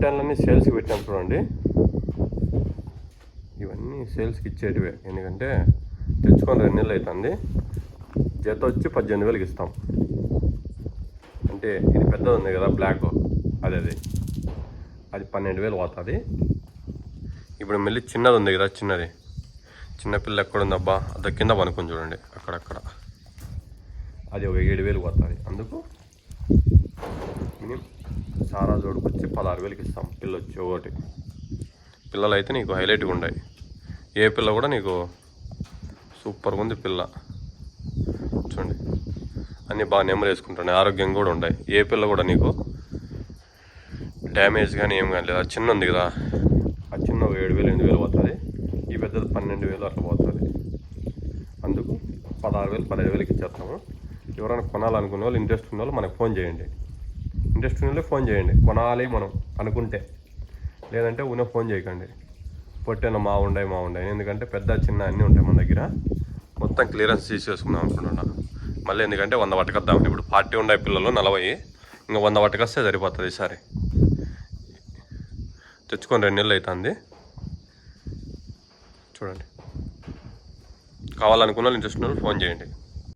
పొట్టేళ్ళన్నీ సేల్స్కి పెట్టాం చూడండి. ఇవన్నీ సేల్స్కి ఇచ్చేటివే, ఎందుకంటే తెచ్చుకొని 2 నెలలు అవుతుంది. జత వచ్చి 18,000కి ఇస్తాం. అంటే ఇది పెద్దది ఉంది కదా బ్లాక్, అది 12,000 పోతుంది. ఇప్పుడు మళ్ళీ చిన్నది ఉంది కదా, చిన్న పిల్ల ఎక్కడుందబ్బా, అది కింద పనుకొని చూడండి అక్కడక్కడ, అది ఒక 7,000 పోతుంది. అందుకు మినిమం సారా జోడుకొచ్చి 16,000కి ఇస్తాం. పిల్ల వచ్చి ఒకటి. పిల్లలు అయితే నీకు హైలైట్గా ఉన్నాయి. ఏ పిల్ల కూడా నీకు సూపర్గా ఉంది పిల్ల. చూడండి అన్నీ బాగా నెమ్మది వేసుకుంటున్నాయి, ఆరోగ్యంగా కూడా ఉన్నాయి. ఏ పిల్ల కూడా నీకు డ్యామేజ్ కానీ ఏం కానీ లేదు. అది చిన్న ఉంది కదా, ఆ చిన్న 7,000 8,000 పోతుంది. ఈ పెద్దది 12,000 అట్లా పోతుంది. అందుకు 16,000 15,000కి ఇచ్చేస్తాము. ఎవరైనా కొనాలనుకునే వాళ్ళు, ఇంట్రెస్ట్ ఉన్న వాళ్ళు మనకు ఫోన్ చేయండి. ఇంట్రెస్ట్ ఉన్న వాళ్ళు ఫోన్ చేయండి. కొనాలి మనం అనుకుంటే, లేదంటే ఫోన్ చేయకండి. పొట్టేన మా ఉన్నాయి. ఎందుకంటే పెద్ద చిన్న అన్నీ ఉంటాయి మన దగ్గర. మొత్తం క్లియరెన్స్ తీసేసుకుందాం అనుకుంటున్నా. మళ్ళీ ఎందుకంటే 100 పట్టుకొద్దాం. ఇప్పుడు 40 ఉన్నాయి పిల్లలు, 40, ఇంకా 100 పట్టుకొస్తే సరిపోతుంది. ఈసారి తెచ్చుకొని 2 నెలలు అవుతుంది. చూడండి, కావాలనుకున్న వాళ్ళు, ఇంట్రెస్ట్ ఉన్న వాళ్ళు ఫోన్ చేయండి.